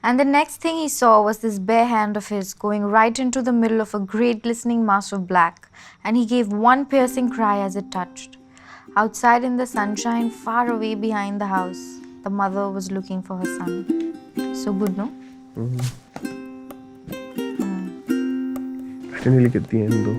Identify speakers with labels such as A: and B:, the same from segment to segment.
A: And the next thing he saw was this bare hand of his going right into the middle of a great glistening mass of black, and he gave one piercing cry as it touched. Outside in the sunshine, far away behind the house, the mother was looking for her son. So good, no?
B: Finally get the end though.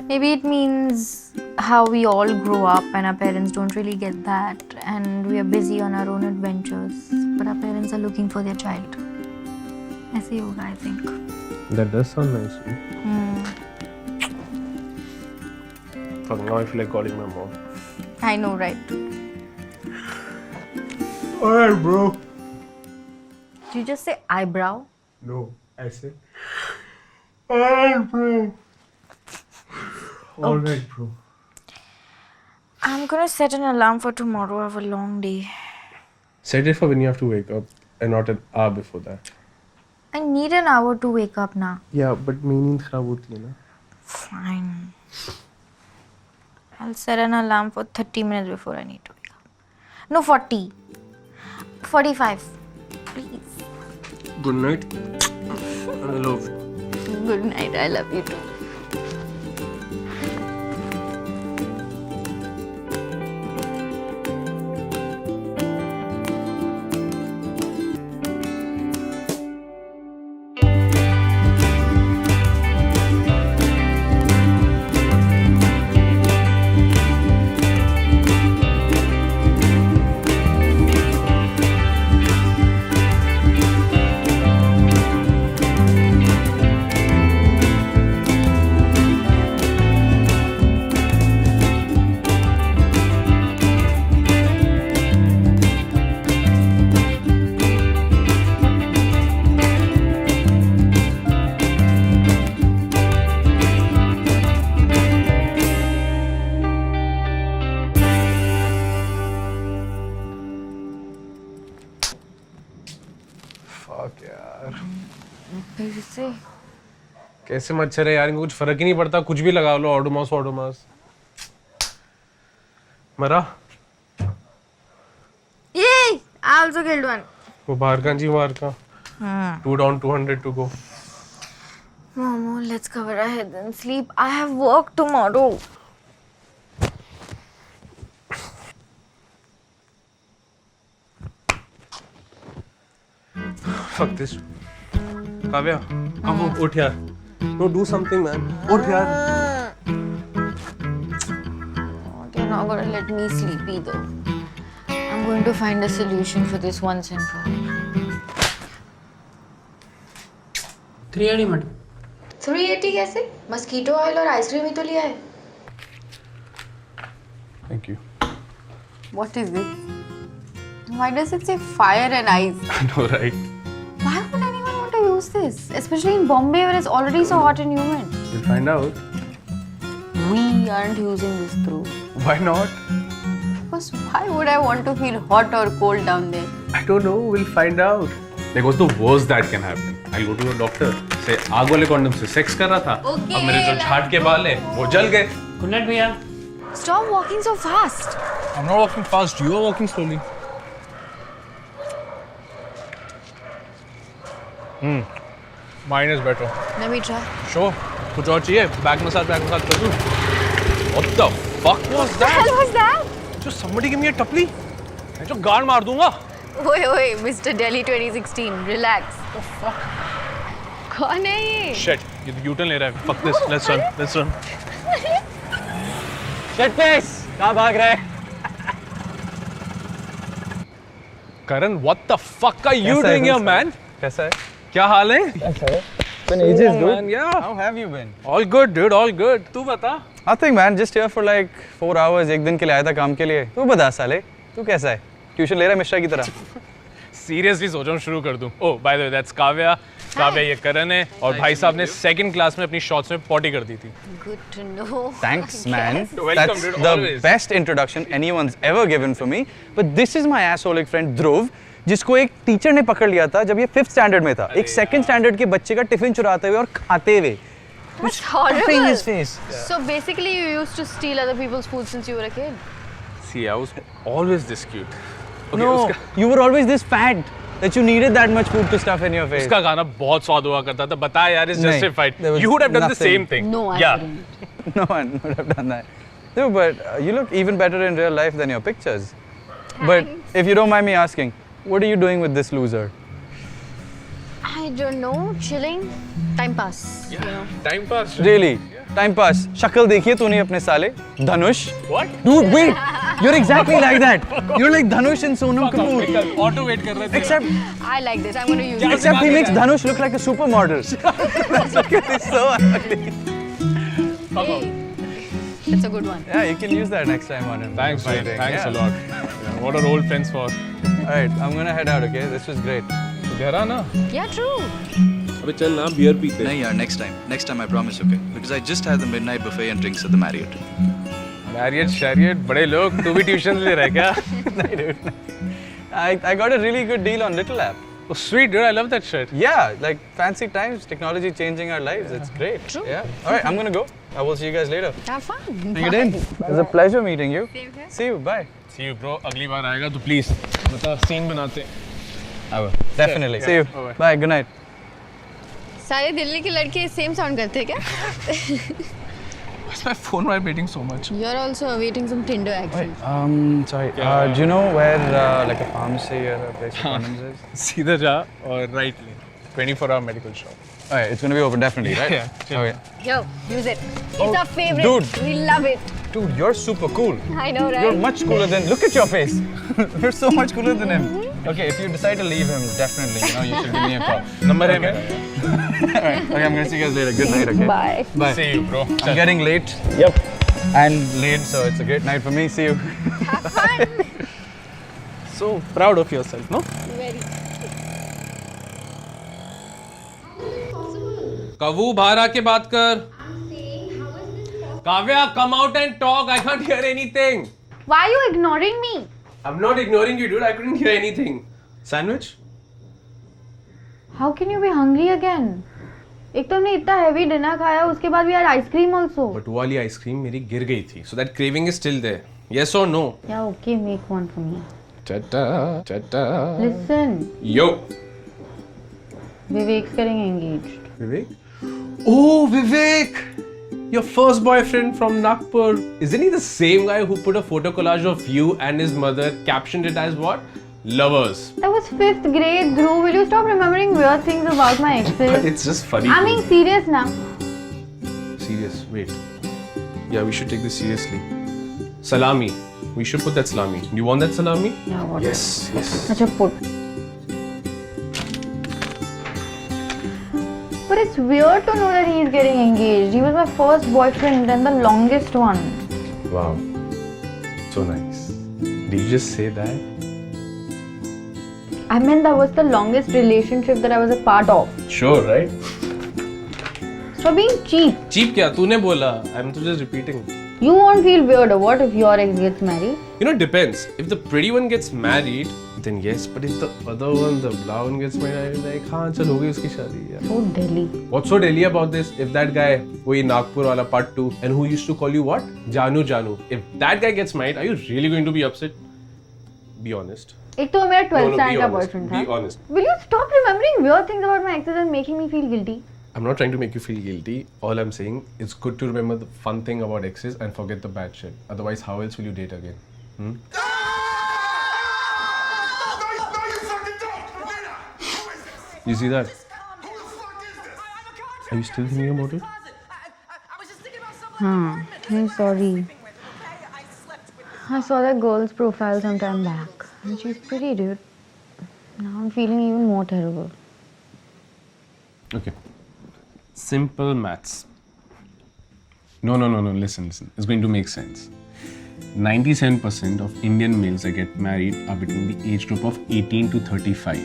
A: Maybe it means how we all grow up and our parents don't really get that, and we are busy on our own adventures, but our parents are looking for their child. ऐसे ही होगा, I think.
B: That does sound nice. Fuck, now I feel like calling my mom.
A: I know, right?
B: Alright, bro.
A: Did you just say eyebrow?
B: No, I said. Alright, bro. Alright, bro.
A: I'm gonna set an alarm for tomorrow. I have a long day.
B: Set it for when you have to wake up and not an hour before that.
A: I need an hour to wake up now.
B: Yeah, but मेरी नींद खराब होती है ना.
A: Fine. I'll set an alarm for 30 minutes before I need to wake up. No, 40. 45. Please.
B: Good night. I love you.
A: Good night. I love you too.
B: Fuck यार.
A: कैसे?
B: कैसे मच्छर है यार, इनको कुछ फर्क ही नहीं पड़ता, कुछ भी लगा लो. ऑडोमॉस. मरा.
A: Yay! I also killed one.
B: वो बाहर का. 2 down, 200 to go.
A: Momo, let's cover our heads and sleep. I have work tomorrow.
B: Fuck this. Kavya, come on, उठ यार. No, do something, man. उठ यार.
A: You're not gonna let me sleep either. I'm going to find a solution for this once and for all.
C: 380 madam.
A: 380 कैसे? Mosquito oil और ice cream ही तो लिया है.
B: Thank you.
A: What is this? Why does it say fire and ice?
B: I know, right?
A: Why would anyone want to use this? Especially in Bombay where it's already so hot and humid.
B: We'll find out.
A: We aren't using this through.
B: Why not?
A: Because why would I want to feel hot or cold down there?
B: I don't know. We'll find out.
D: Like, what's the worst that can happen? I'll go to a doctor. Say, आग वाले condom से sex कर रहा था.
A: Okay,
D: अब मेरे जो झाट के बाल हैं, वो जल गए.
C: गुड नाइट भैया.
A: Stop walking so fast.
D: I'm not walking fast. You are walking slowly. Mine is better.
A: Let me try.
D: Sure. कुछ और चाहिए? Back massage कर दूँ. What the fuck was
A: What the hell was that?
D: Just somebody give me a टपली. मैं जो गाड़ मार दूँगा.
A: Oi, Mr. Delhi 2016, relax.
D: The fuck?
A: कौन है ये?
D: Shit. ये U-turn ले रहा है. Fuck this. Let's run.
C: Shit face. कहाँ भाग रहे?
D: Karan, what the fuck are you doing here, man?
B: कैसा है?
D: क्या हाल है?
B: Been ages, dude.
D: Man, yeah.
C: How have you been?
D: All good, dude. All good. तू बता.
C: Nothing man, just here for like 4 hours. एक दिन के लिए आया था काम के लिए. तू बता साले, तू कैसा है? ट्यूशन ले रहा है मिश्रा की तरह?
D: Seriously सोच रहा हूँ शुरू कर दूँ. Oh, by the way, that's Kavya. Kavya ये करण है और भाई साहब ने सेकंड क्लास में अपनी शॉर्ट्स में पॉटी कर दी थी.
A: Good to know.
C: Thanks man.
D: Welcome,
C: That's
D: dude,
C: the
D: always.
C: best introduction anyone's ever given for me. But this is my assholic friend Dhruv, जिसको एक टीचर ने पकड़ लिया था जब ये 5th स्टैंडर्ड में था. एक 2nd स्टैंडर्ड के बच्चे का टिफिन चुराते हुए और खाते हुए.
A: That's horrible.
C: In his face.
A: So basically you used to steal other people's food since you were a kid?
D: See, I was always this cute. Okay,
C: No,
D: उसका
C: you were always this fat. that you needed that much food to stuff in your face.
D: उसका गाना बहुत स्वाद हुआ करता था. बता यार, it's
C: नहीं,
D: justified.
C: there was
D: You would have done the
C: nothing.
D: same thing.
E: No, I
D: Yeah.
E: wouldn't.
C: No one would have done that. No, but you look even better in real life than your pictures. But if you don't mind me asking, what are you doing with this loser?
E: I don't know, chilling, time pass. You know.
D: Time pass.
C: Really? Time pass. शक्ल देखिए तूने अपने साले धनुष.
D: What?
C: Dude, wait. You're exactly like that. You're like Dhanush and Sonam Kapoor.
D: Auto wait कर रहे थे.
C: Except,
E: I like this. I'm going to use it.
C: except he makes Dhanush look like a supermodel. Look at this, so ugly.
E: Hey, it's a good one.
C: Yeah, you can use that next time on him.
D: Thanks, man.
C: Fighting.
D: Thanks
C: Yeah.
D: a lot. Yeah, what are old friends for?
C: Alright, I'm gonna head out, okay? This was great.
D: घर आना.
E: Yeah, true.
B: अबे चल ना beer पीते हैं.
F: नहीं यार, next time I promise, okay? Because I just had the midnight buffet and drinks at the Marriott.
D: Marriott, Chariot, बड़े लोग. तू भी ट्यूशन ले रहा है क्या?
C: No, dude. I got a really good deal on Little App.
D: Oh, sweet, dude. I love that shit.
C: Yeah, like fancy times, technology changing our lives. It's great.
E: True.
C: Yeah. Alright, I'm gonna go. I will see you guys later.
E: Have fun.
C: Thank you, Dean. It was a pleasure meeting you.
E: Same here.
C: See you. Bye.
D: See you, bro. अगली बार आएगा तो please बता scene बनाते हैं.
C: I will. Definitely. See you.
D: Bye-bye.
C: Bye. Good night.
E: सारे दिल्ली के लड़के same sound करते हैं क्या?
D: Why is my phone vibrating so much?
E: You're also awaiting some Tinder action.
C: Sorry. Do you know where like a pharmacy or a place for condoms is?
D: सीधा जा और right lane. 24-hour medical shop.
C: Alright, it's gonna be open definitely, right?
D: Yeah, chill.
C: Okay.
E: Yo, use it. It's our favorite.
C: dude.
E: We love it.
C: Dude, you're super cool.
E: I know, right?
C: You're much cooler than. Look at your face. You're so much cooler than him. Okay, if you decide to leave him, definitely, you know, you should give me a call.
D: Number है
C: Okay.
D: मेरा.
C: Alright. Okay, I'm gonna see you guys later. Good night. Okay.
E: Bye.
C: Bye.
D: See you, bro.
C: I'm getting late.
D: Yep.
C: And late, so it's a great night for me. See you.
E: Have fun.
B: So proud of yourself, no?
E: Very.
B: कवू बाहर आके बात कर. Kavya, come out and talk. I can't hear anything.
A: Why are you ignoring me?
B: I'm not ignoring you, dude. I couldn't hear anything. Sandwich?
A: How can you be hungry again? एक तो हमने इतना heavy dinner खाया, उसके बाद we had ice cream also.
B: But वो वाली ice cream मेरी गिर गई थी. So that craving is still there. Yes or no?
A: Yeah, okay, make one for me.
B: Chata, chata.
A: Listen,
B: Yo.
A: Vivek's getting engaged.
B: Vivek? Oh, Vivek! Your first boyfriend from Nagpur. Isn't he the same guy who put a photo collage of you and his mother, captioned it as what? Lovers.
A: That was 5th grade, Dhruv. Will you stop remembering weird things about my exes?
B: It's just funny.
A: I'm being serious now.
B: Serious. Wait. Yeah, we should take this seriously. Salami. We should put that salami. Do you want that salami?
A: Yeah, what?
B: Yes, yes.
A: Acha, put. But it's weird to know that he's getting engaged. He was my first boyfriend and the longest one.
B: Wow. So nice. Did you just say that?
A: I mean, that was the longest relationship that I was a part of.
B: Sure, right?
A: Stop being cheap.
B: Cheap क्या? तूने बोला. I'm just repeating.
A: You won't feel weird or what if your ex gets married?
B: You know, it depends. If the pretty one gets married, then yes. But if the other one, the blah one gets married, I'm like, हाँ चल हो गई उसकी शादी. Yeah.
A: Oh, Delhi.
B: What's so Delhi about this? If that guy, वही Nagpur wala part 2, and who used to call you what? Janu Janu. If that guy gets married, are you really going to be upset? Be honest.
A: एक तो वो मेरा 12th
B: be
A: standard का
B: honest.
A: boyfriend था.
B: Be honest.
A: Will you stop remembering weird things about my exes and making me feel guilty?
B: I'm not trying to make you feel guilty. All I'm saying is good to remember the fun thing about exes and forget the bad shit. Otherwise, how else will you date again?
G: No, you fucking don't! Lena! Who is this?
B: You see that?
G: Who the fuck is this?
B: Are you still thinking about it?
A: I'm sorry. I saw that girl's profile some time back. And she's pretty, dude. Now I'm feeling even more terrible.
B: Okay. Simple maths. No. Listen. It's going to make sense. 97% of Indian males that get married are between the age group of 18 to 35.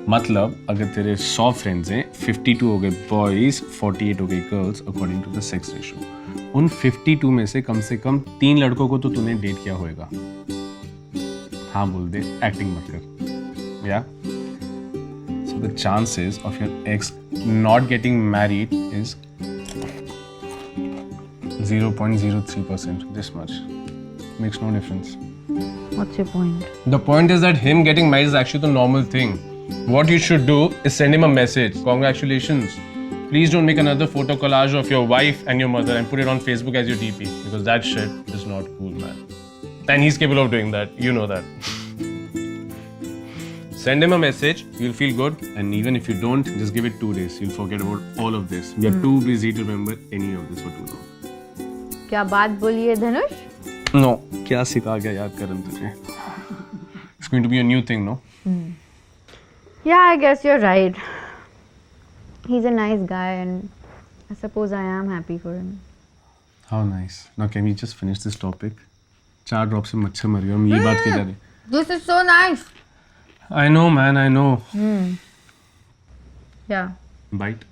B: मतलब अगर तेरे 100 friends हैं 52 हो गए boys 48 हो गए girls according to the sex ratio उन 52 में से कम 3 लड़कों को तो तूने डेट किया होगा हाँ बोल दे एक्टिंग मत कर या so the chances of your ex not getting married is 0.03%. This much makes no difference.
A: What's your point?
B: The point is that him getting married is actually the normal thing. What you should do is send him a message. Congratulations. Please don't make another photo collage of your wife and your mother and put it on Facebook as your DP, because that shit is not cool, man. And he's capable of doing that. You know that. Send him a message. You'll feel good. And even if you don't, just give it 2 days. You'll forget about all of this. We are too busy to remember any of this for too long.
A: क्या बात बोली है धनुष?
B: No. क्या सिखा गया यार करण तुझे? It's going to be a new thing, no?
A: Yeah, I guess you're right. He's a nice guy and I suppose I am happy for him.
B: How nice. Now can we just finish this topic? 4 drops से मच्छर मर गया. हम ये बात कर रहे.
A: This is so nice.
B: I know, man. I know.
A: Yeah.
B: Bite.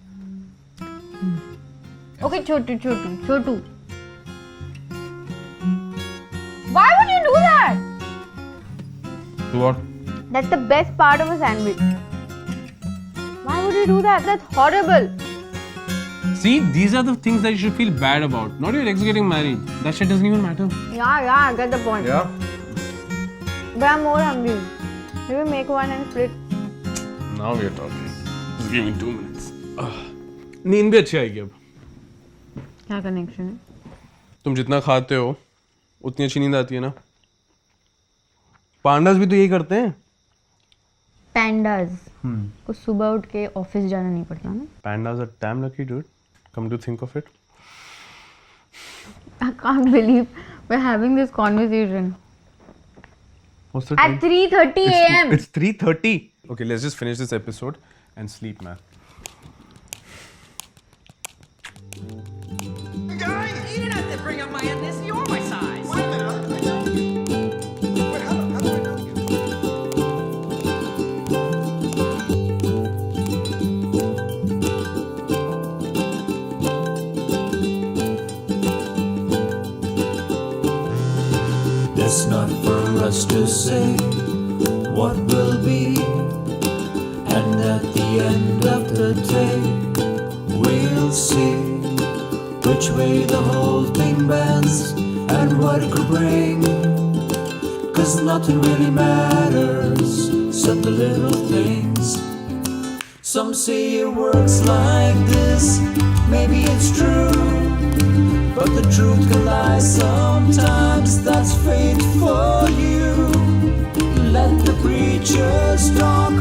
A: Okay, Chotu. Why would you do that?
B: What?
A: That's the best part of a sandwich. Why would you do that? That's horrible.
B: See, these are the things that you should feel bad about. Not your ex getting married. That shit doesn't even matter.
A: Yeah, I get the point.
B: Yeah.
A: But I'm more hungry. Maybe make one and split.
B: Now we are talking. Just give me 2 minutes. नींद भी अच्छी आएगी अब.
A: क्या connection है?
B: तुम जितना खाते हो उतनी अच्छी नींद आती है ना. पांडास भी तो यही करते हैं.
A: Pandas. को सुबह उठ के ऑफिस जाना नहीं पड़ता ना.
B: Pandas are damn lucky, dude. Come to think of it.
A: I can't believe we're having this conversation.
B: What's the
A: At
B: time?
A: 3:30 a.m.
B: It's 3:30. Okay, let's just finish this episode and sleep, man.
G: Guys!
H: You didn't have to bring up my ethnicity or my size.
G: Wait a minute. Wait, how do I know you?
I: It's not for us to say what will be, and at the end of the day, we'll see which way the whole thing bends and what it could bring. 'Cause nothing really matters except the little things. Some say it works like this, maybe it's true, but the truth can lie sometimes. That's fate for you. Let the preachers talk.